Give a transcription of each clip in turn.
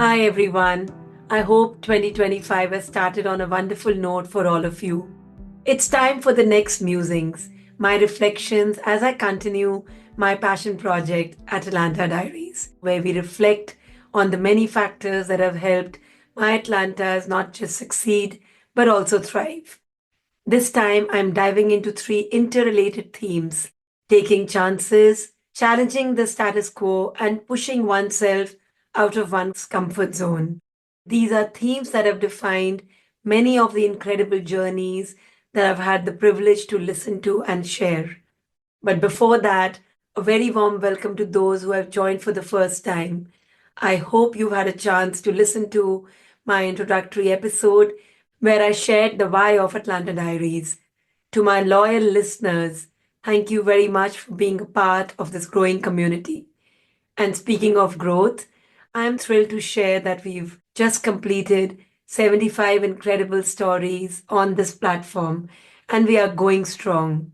Hi everyone. I hope 2025 has started on a wonderful note for all of you. It's time for the next musings, my reflections as I continue my passion project, Atalanta Diaries, where we reflect on the many factors that have helped my Atlantas not just succeed, but also thrive. This time, I'm diving into three interrelated themes: taking chances, challenging the status quo, and pushing oneself out of one's comfort zone. These are themes that have defined many of the incredible journeys that I've had the privilege to listen to and share. But before that, a very warm welcome to those who have joined for the first time. I hope you've had a chance to listen to my introductory episode where I shared the why of Atlanta Diaries. To my loyal listeners, thank you very much for being a part of this growing community. And speaking of growth, I'm thrilled to share that we've just completed 75 incredible stories on this platform, and we are going strong.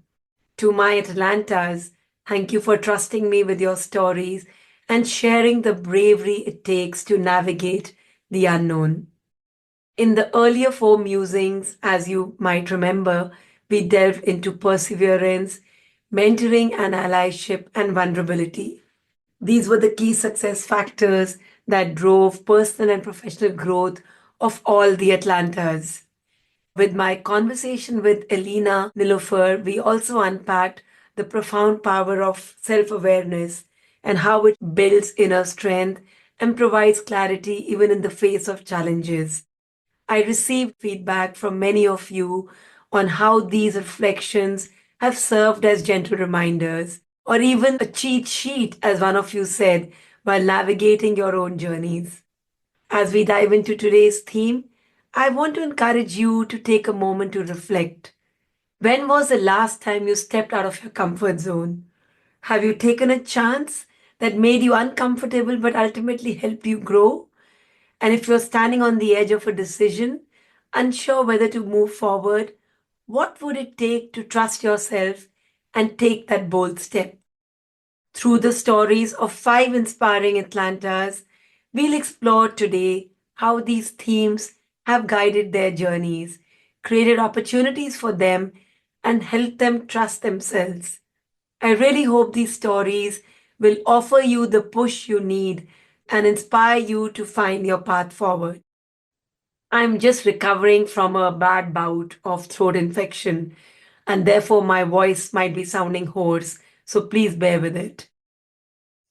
To my Atalantas, thank you for trusting me with your stories and sharing the bravery it takes to navigate the unknown. In the earlier four musings, as you might remember, we delved into perseverance, mentoring and allyship, and vulnerability. These were the key success factors that drove personal and professional growth of all the Atlantas. With my conversation with Elena Nilofer, we also unpacked the profound power of self awareness and how it builds inner strength and provides clarity even in the face of challenges. I received feedback from many of you on how these reflections have served as gentle reminders, or even a cheat sheet, as one of you said, while navigating your own journeys. As we dive into today's theme, I want to encourage you to take a moment to reflect. When was the last time you stepped out of your comfort zone? Have you taken a chance that made you uncomfortable but ultimately helped you grow? And if you're standing on the edge of a decision, unsure whether to move forward, what would it take to trust yourself and take that bold step? Through the stories of five inspiring Atlantas, we'll explore today how these themes have guided their journeys, created opportunities for them, and helped them trust themselves. I really hope these stories will offer you the push you need and inspire you to find your path forward. I'm just recovering from a bad bout of throat infection, and therefore my voice might be sounding hoarse, so please bear with it.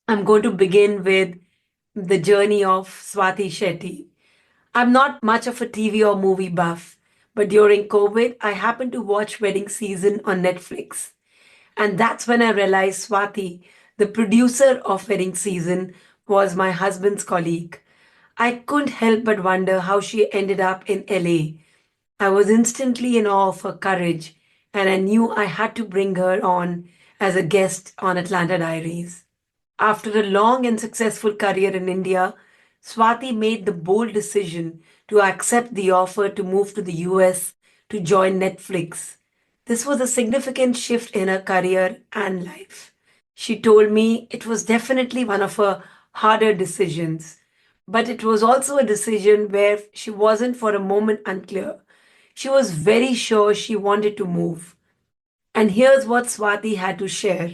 I'm going to begin with the journey of Swati Shetty. I'm not much of a TV or movie buff, but during COVID, I happened to watch Wedding Season on Netflix. And that's when I realized Swati, the producer of Wedding Season, was my husband's colleague. I couldn't help but wonder how she ended up in LA. I was instantly in awe of her courage, and I knew I had to bring her on as a guest on Atlanta Diaries. After a long and successful career in India, Swati made the bold decision to accept the offer to move to the US to join Netflix. This was a significant shift in her career and life. She told me it was definitely one of her harder decisions, but it was also a decision where she wasn't for a moment unclear. She was very sure she wanted to move. And here's what Swati had to share.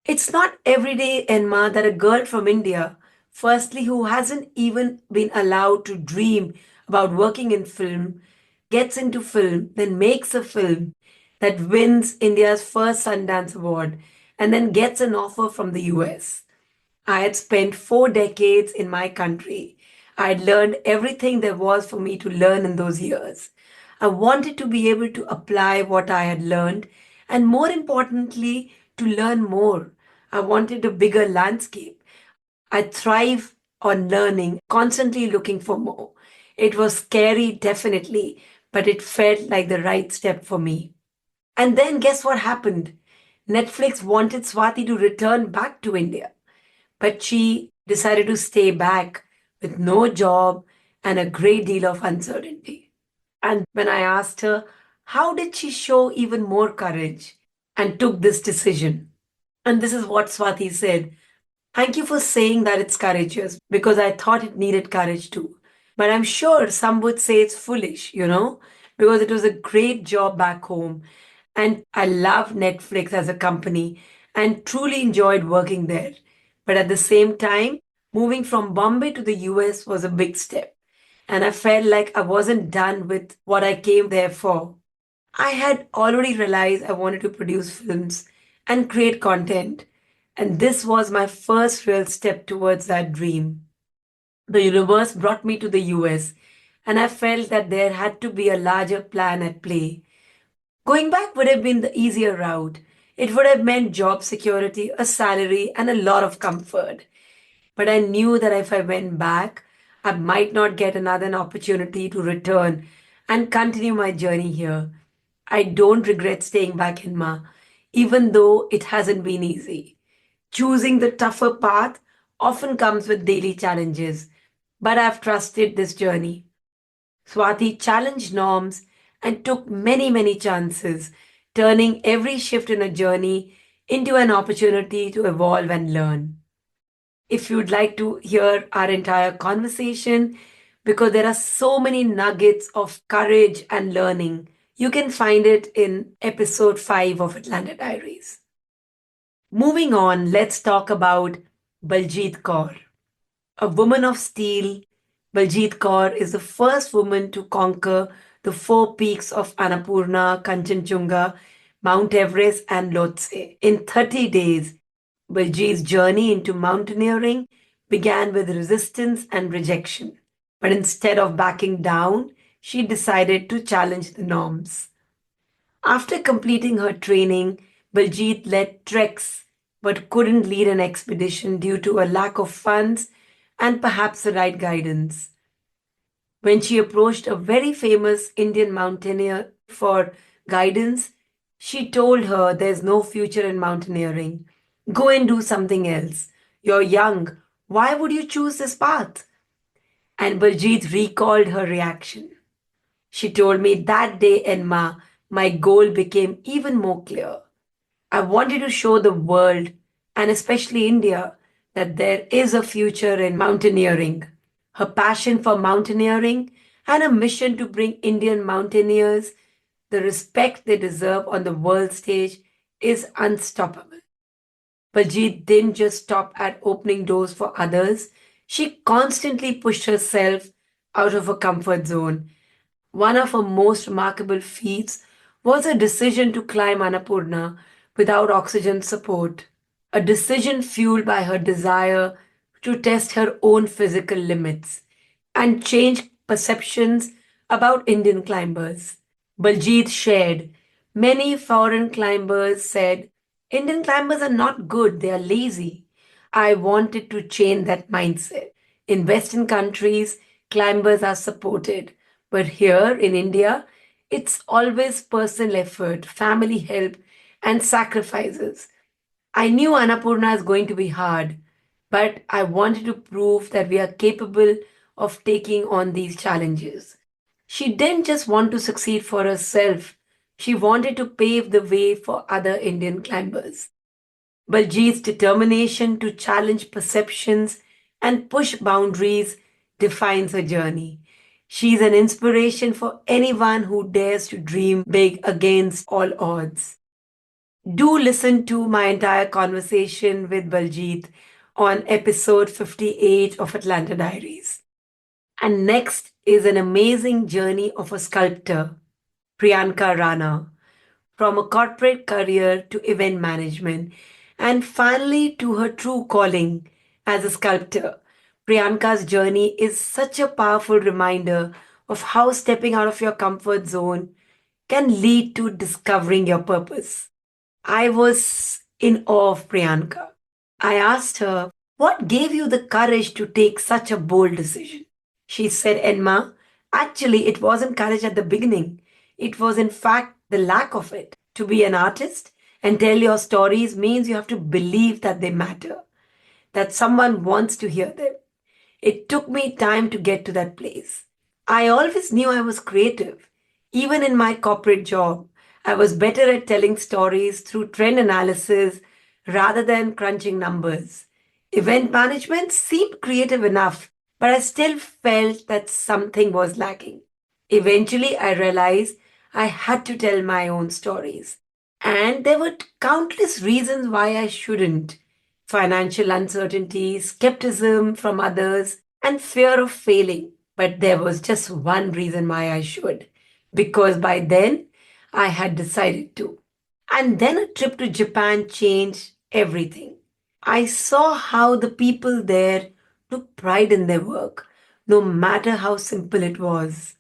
It's not every day, Enma, that a girl from India, firstly, who hasn't even been allowed to dream about working in film, gets into film, then makes a film that wins India's first Sundance Award, and then gets an offer from the US. I had spent 4 decades in my country. I had learned everything there was for me to learn in those years. I wanted to be able to apply what I had learned, and more importantly, to learn more. I wanted a bigger landscape. I thrive on learning, constantly looking for more. It was scary, definitely, but it felt like the right step for me. And then guess what happened? Netflix wanted Swati to return back to India, but she decided to stay back with no job and a great deal of uncertainty. And when I asked her, how did she show even more courage and took this decision? And this is what Swati said. Thank you for saying that it's courageous because I thought it needed courage too. But I'm sure some would say it's foolish, because it was a great job back home. And I love Netflix as a company and truly enjoyed working there. But at the same time, moving from Bombay to the US was a big step. And I felt like I wasn't done with what I came there for. I had already realized I wanted to produce films and create content. And this was my first real step towards that dream. The universe brought me to the US, and I felt that there had to be a larger plan at play. Going back would have been the easier route. It would have meant job security, a salary, and a lot of comfort. But I knew that if I went back, I might not get another opportunity to return and continue my journey here. I don't regret staying back in Ma, even though it hasn't been easy. Choosing the tougher path often comes with daily challenges, but I've trusted this journey. Swati challenged norms and took many, many chances, turning every shift in a journey into an opportunity to evolve and learn. If you'd like to hear our entire conversation, because there are so many nuggets of courage and learning, you can find it in episode 5 of Atlanta Diaries. Moving on, let's talk about Baljeet Kaur. A woman of steel, Baljeet Kaur is the first woman to conquer the four peaks of Annapurna, Kanchenjunga, Mount Everest, and Lhotse in 30 days. Baljeet's journey into mountaineering began with resistance and rejection. But instead of backing down, she decided to challenge the norms. After completing her training, Baljeet led treks but couldn't lead an expedition due to a lack of funds and perhaps the right guidance. When she approached a very famous Indian mountaineer for guidance, she told her there's no future in mountaineering. Go and do something else. You're young. Why would you choose this path? And Baljeet recalled her reaction. She told me that day, Enma, my goal became even more clear. I wanted to show the world, and especially India, that there is a future in mountaineering. Her passion for mountaineering and a mission to bring Indian mountaineers the respect they deserve on the world stage is unstoppable. Baljeet didn't just stop at opening doors for others, she constantly pushed herself out of her comfort zone. One of her most remarkable feats was her decision to climb Annapurna without oxygen support, a decision fueled by her desire to test her own physical limits and change perceptions about Indian climbers. Baljeet shared, many foreign climbers said, Indian climbers are not good, they are lazy. I wanted to change that mindset. In Western countries, climbers are supported, but here in India, it's always personal effort, family help, and sacrifices. I knew Annapurna is going to be hard, but I wanted to prove that we are capable of taking on these challenges. She didn't just want to succeed for herself, she wanted to pave the way for other Indian climbers. Baljeet's determination to challenge perceptions and push boundaries defines her journey. She's an inspiration for anyone who dares to dream big against all odds. Do listen to my entire conversation with Baljeet on episode 58 of Atlanta Diaries. And next is an amazing journey of a sculptor, Priyanka Rana, from a corporate career to event management, and finally to her true calling as a sculptor. Priyanka's journey is such a powerful reminder of how stepping out of your comfort zone can lead to discovering your purpose. I was in awe of Priyanka. I asked her, what gave you the courage to take such a bold decision? She said, Enma, actually, it wasn't courage at the beginning. It was, in fact, the lack of it. To be an artist and tell your stories means you have to believe that they matter, that someone wants to hear them. It took me time to get to that place. I always knew I was creative. Even in my corporate job, I was better at telling stories through trend analysis rather than crunching numbers. Event management seemed creative enough, but I still felt that something was lacking. Eventually, I realized I had to tell my own stories. And there were countless reasons why I shouldn't: financial uncertainty, skepticism from others, and fear of failing. But there was just one reason why I should, because by then I had decided to. And then a trip to Japan changed everything. I saw how the people there took pride in their work, no matter how simple it was,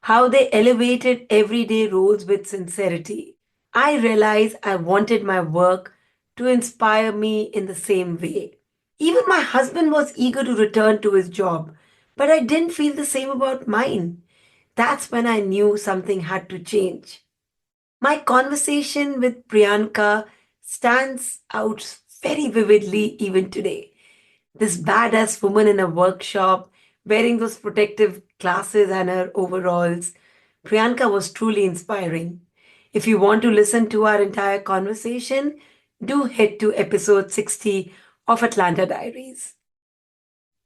how they elevated everyday roles with sincerity. I realized I wanted my work to inspire me in the same way. Even my husband was eager to return to his job, but I didn't feel the same about mine. That's when I knew something had to change. My conversation with Priyanka stands out very vividly even today. This badass woman in a workshop wearing those protective glasses and her overalls. Priyanka was truly inspiring. If you want to listen to our entire conversation, do head to episode 60 of Atlanta Diaries.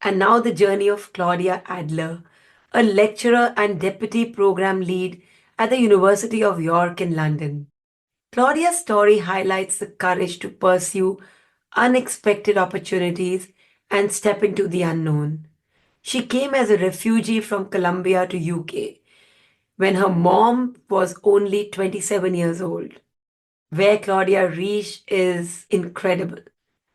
And now the journey of Claudia Adler, a lecturer and deputy program lead at the University of York in London. Claudia's story highlights the courage to pursue unexpected opportunities and step into the unknown. She came as a refugee from Colombia to UK when her mom was only 27 years old. Where Claudia reached is incredible.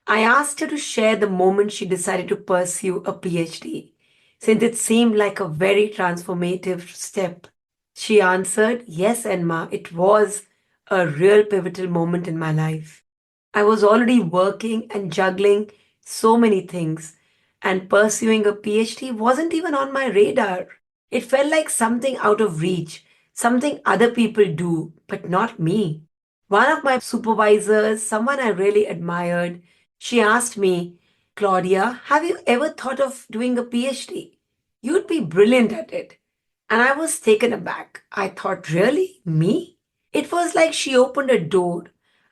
I asked her to share the moment she decided to pursue a PhD, since it seemed like a very transformative step. She answered, "Yes, Enma, it was a real pivotal moment in my life. I was already working and juggling so many things, and pursuing a PhD wasn't even on my radar. It felt like something out of reach, something other people do, but not me." One of my supervisors, someone I really admired, she asked me, "Claudia, have you ever thought of doing a PhD? You'd be brilliant at it." And I was taken aback. I thought, really? Me? It was like she opened a door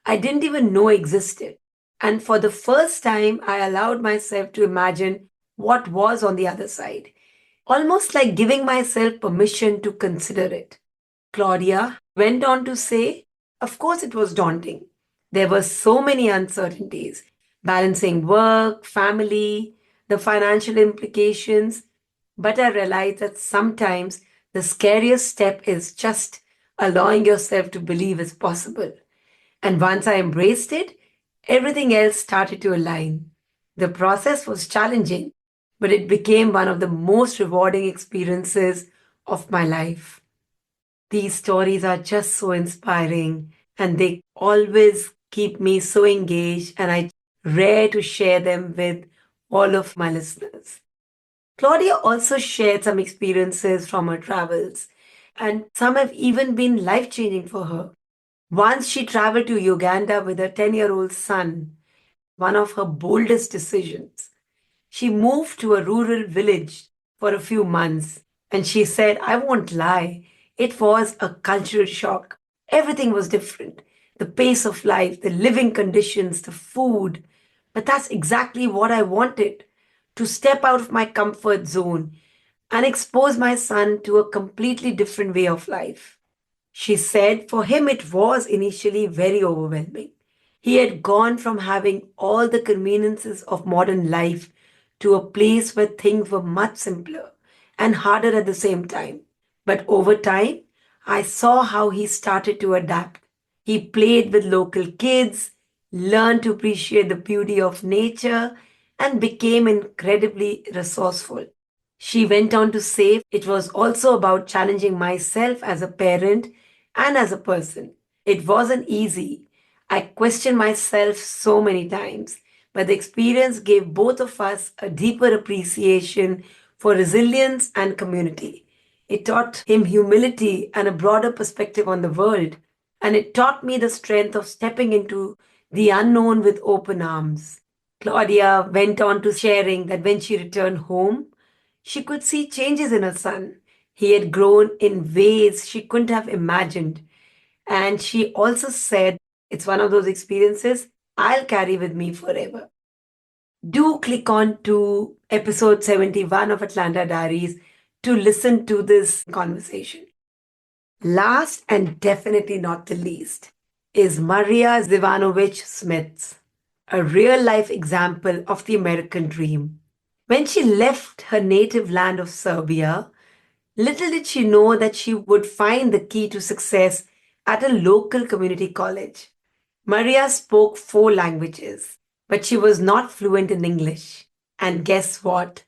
I didn't even know existed. And for the first time, I allowed myself to imagine what was on the other side, almost like giving myself permission to consider it. Claudia went on to say, of course, it was daunting. There were so many uncertainties: balancing work, family, the financial implications. But I realized that sometimes the scariest step is just allowing yourself to believe is possible. And once I embraced it, everything else started to align. The process was challenging, but it became one of the most rewarding experiences of my life. These stories are just so inspiring and they always keep me so engaged, and I rare to share them with all of my listeners. Claudia also shared some experiences from her travels, and some have even been life changing for her. Once she traveled to Uganda with her 10-year-old son, one of her boldest decisions. She moved to a rural village for a few months, and she said, I won't lie, it was a cultural shock. Everything was different: the pace of life, the living conditions, the food. But that's exactly what I wanted: to step out of my comfort zone and expose my son to a completely different way of life. She said for him it was initially very overwhelming. He had gone from having all the conveniences of modern life to a place where things were much simpler and harder at the same time. But over time, I saw how he started to adapt. He played with local kids, learned to appreciate the beauty of nature, and became incredibly resourceful. She went on to say, it was also about challenging myself as a parent and as a person. It wasn't easy. I questioned myself so many times, but the experience gave both of us a deeper appreciation for resilience and community. It taught him humility and a broader perspective on the world, and it taught me the strength of stepping into the unknown with open arms. Claudia went on to sharing that when she returned home, she could see changes in her son. He had grown in ways she couldn't have imagined. And she also said, it's one of those experiences I'll carry with me forever. Do click on to episode 71 of Atlanta Diaries to listen to this conversation. Last and definitely not the least is Maria Zivanovich Smith, a real life example of the American dream. When she left her native land of Serbia, little did she know that she would find the key to success at a local community college. Maria spoke four languages, but she was not fluent in English. And guess what?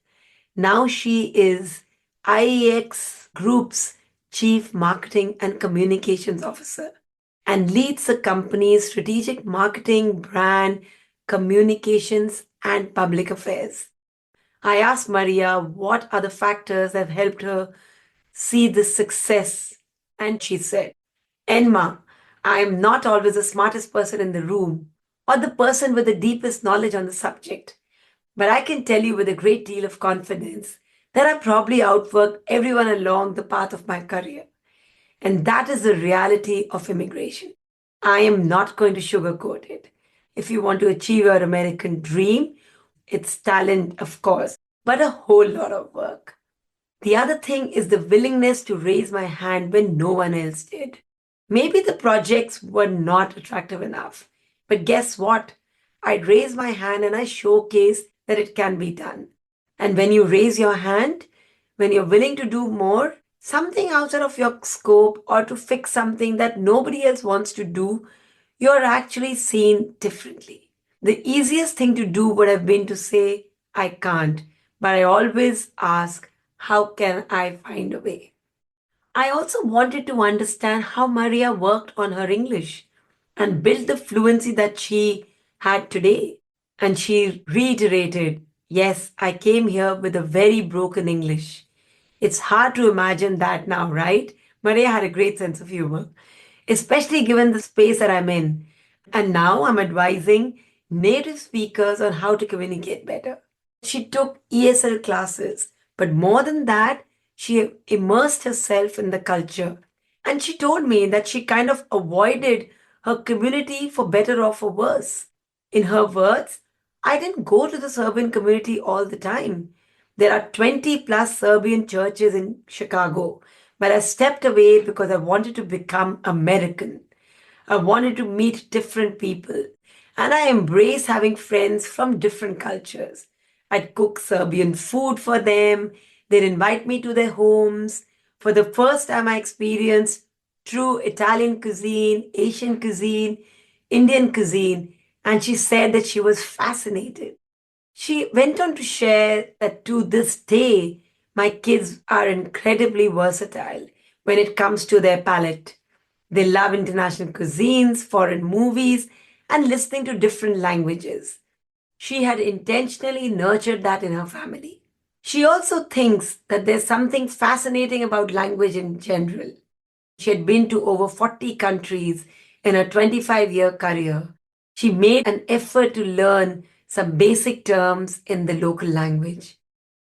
Now she is IEX Group's Chief Marketing and Communications Officer and leads the company's strategic marketing, brand, communications, and public affairs. I asked Maria what are the factors that have helped her see this success, and she said, Enma, I am not always the smartest person in the room or the person with the deepest knowledge on the subject, but I can tell you with a great deal of confidence that I probably outworked everyone along the path of my career. And that is the reality of immigration. I am not going to sugarcoat it. If you want to achieve your American dream, it's talent, of course, but a whole lot of work. The other thing is the willingness to raise my hand when no one else did. Maybe the projects were not attractive enough, but guess what? I'd raise my hand and I showcase that it can be done. And when you raise your hand, when you're willing to do more, something outside of your scope or to fix something that nobody else wants to do, you're actually seen differently. The easiest thing to do would have been to say, I can't, but I always ask, how can I find a way? I also wanted to understand how Maria worked on her English and built the fluency that she had today. And she reiterated, yes, I came here with a very broken English. It's hard to imagine that now, right? Maria had a great sense of humor, especially given the space that I'm in. And now I'm advising native speakers on how to communicate better. She took ESL classes, but more than that, she immersed herself in the culture. And she told me that she kind of avoided her community for better or for worse. In her words, I didn't go to the Serbian community all the time. There are 20 plus Serbian churches in Chicago, but I stepped away because I wanted to become American. I wanted to meet different people. And I embrace having friends from different cultures. I'd cook Serbian food for them. They'd invite me to their homes. For the first time, I experienced true Italian cuisine, Asian cuisine, Indian cuisine. And she said that she was fascinated. She went on to share that to this day, my kids are incredibly versatile when it comes to their palate. They love international cuisines, foreign movies, and listening to different languages. She had intentionally nurtured that in her family. She also thinks that there's something fascinating about language in general. She had been to over 40 countries in her 25-year career. She made an effort to learn some basic terms in the local language.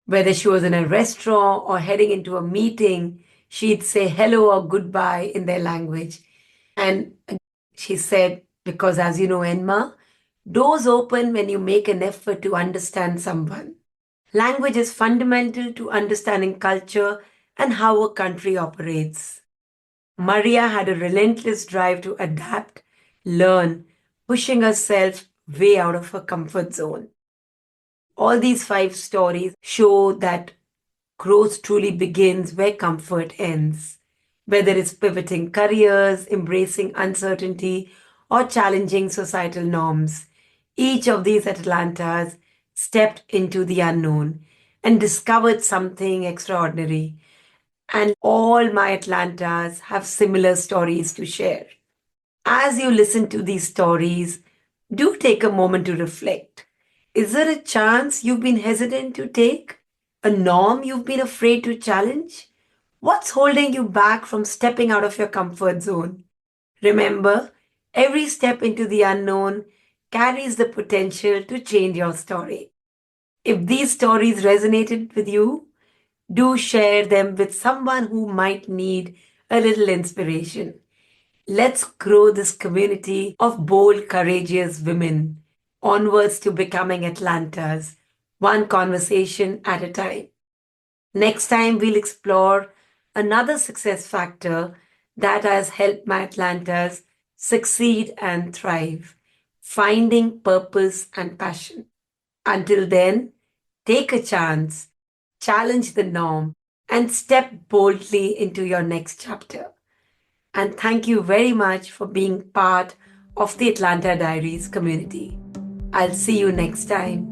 Whether she was in a restaurant or heading into a meeting, she'd say hello or goodbye in their language. And she said, because as you know, Enma, doors open when you make an effort to understand someone. Language is fundamental to understanding culture and how a country operates. Maria had a relentless drive to adapt, learn, pushing herself way out of her comfort zone. All these five stories show that growth truly begins where comfort ends. Whether it's pivoting careers, embracing uncertainty, or challenging societal norms, each of these Atalantas stepped into the unknown and discovered something extraordinary. And all my Atlantas have similar stories to share. As you listen to these stories, do take a moment to reflect. Is there a chance you've been hesitant to take? A norm you've been afraid to challenge? What's holding you back from stepping out of your comfort zone? Remember, every step into the unknown carries the potential to change your story. If these stories resonated with you, do share them with someone who might need a little inspiration. Let's grow this community of bold, courageous women. onwards to becoming Atlantas, one conversation at a time. Next time, we'll explore another success factor that has helped my Atlantas succeed and thrive, finding purpose and passion. Until then, take a chance, challenge the norm, and step boldly into your next chapter. And thank you very much for being part of the Atalanta Diaries community. I'll see you next time.